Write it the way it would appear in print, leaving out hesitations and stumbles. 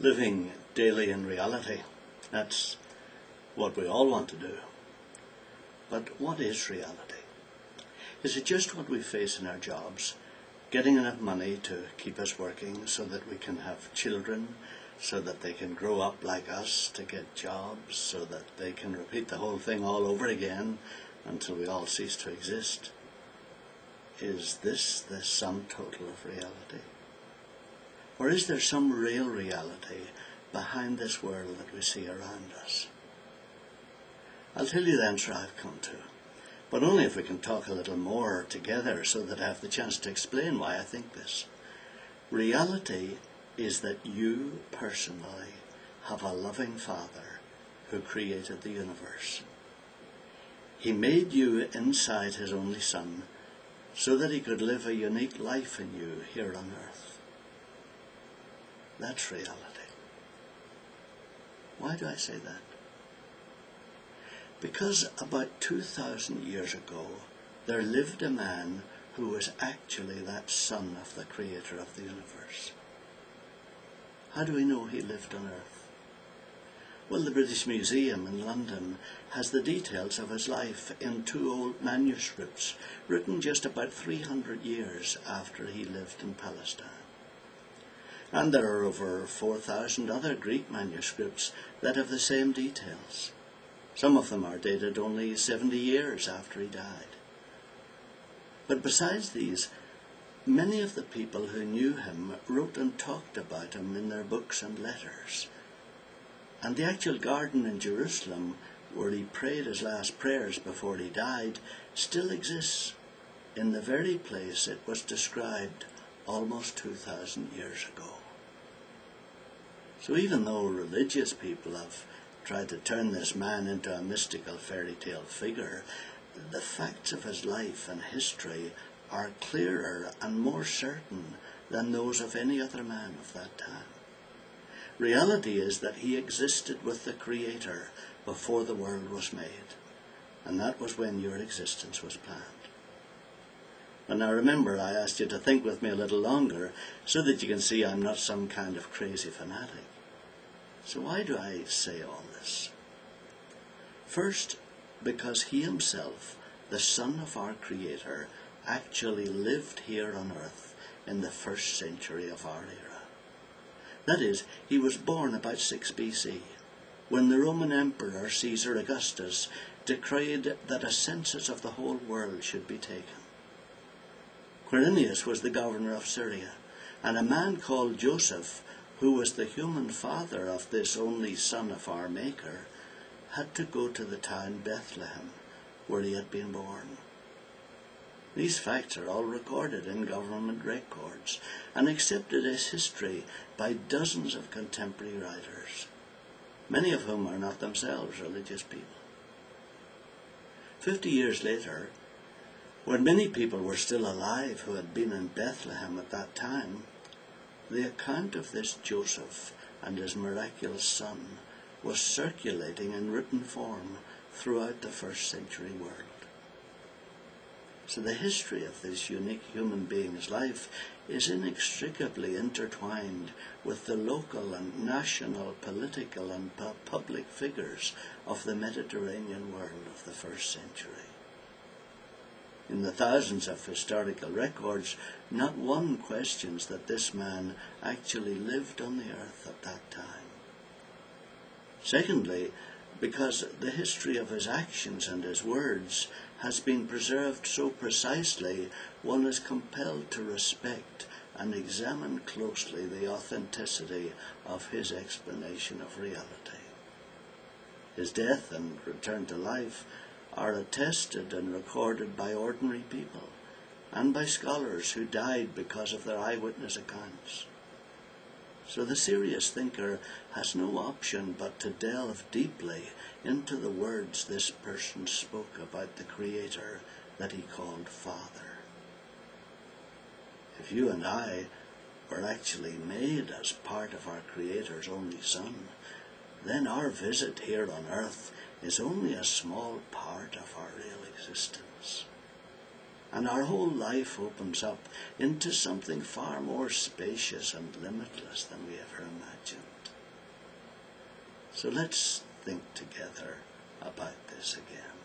living daily in reality. That's what we all want to do. But what is reality? Is it just what we face in our jobs? Getting enough money to keep us working so that we can have children, so that they can grow up like us, to get jobs, so that they can repeat the whole thing all over again until we all cease to exist? Is this the sum total of reality? Or is there some real reality behind this world that we see around us? I'll tell you the answer I've come to, but only if we can talk a little more together so that I have the chance to explain why I think this. Reality is that you personally have a loving Father who created the universe. He made you inside his only Son so that he could live a unique life in you here on earth. That's reality. Why do I say that? Because about 2,000 years ago, there lived a man who was actually that son of the creator of the universe. How do we know he lived on earth? Well, the British Museum in London has the details of his life in 2 old manuscripts written just about 300 years after he lived in Palestine. And there are over 4,000 other Greek manuscripts that have the same details. Some of them are dated only 70 years after he died. But besides these, many of the people who knew him wrote and talked about him in their books and letters. And the actual garden in Jerusalem, where he prayed his last prayers before he died, still exists in the very place it was described almost 2,000 years ago. So even though religious people have tried to turn this man into a mystical fairy tale figure, the facts of his life and history are clearer and more certain than those of any other man of that time. Reality is that he existed with the Creator before the world was made, and that was when your existence was planned. And now remember, I asked you to think with me a little longer so that you can see I'm not some kind of crazy fanatic. So why do I say all this? First, because he himself, the Son of our Creator, actually lived here on earth in the 1st century of our era. That is, he was born about 6 BC, when the Roman Emperor Caesar Augustus decreed that a census of the whole world should be taken. Quirinius was the governor of Syria, and a man called Joseph, who was the human father of this only son of our Maker, had to go to the town Bethlehem, where he had been born. These facts are all recorded in government records and accepted as history by dozens of contemporary writers, many of whom are not themselves religious people. 50 years later, when many people were still alive who had been in Bethlehem at that time, the account of this Joseph and his miraculous son was circulating in written form throughout the 1st century world. So the history of this unique human being's life is inextricably intertwined with the local and national, political and public figures of the Mediterranean world of the 1st century. In the thousands of historical records, not one questions that this man actually lived on the earth at that time. Secondly, because the history of his actions and his words has been preserved so precisely, one is compelled to respect and examine closely the authenticity of his explanation of reality. His death and return to life are attested and recorded by ordinary people and by scholars who died because of their eyewitness accounts. So the serious thinker has no option but to delve deeply into the words this person spoke about the Creator that he called Father. If you and I were actually made as part of our Creator's only Son, then our visit here on earth is only a small part of our real existence. And our whole life opens up into something far more spacious and limitless than we ever imagined. So let's think together about this again.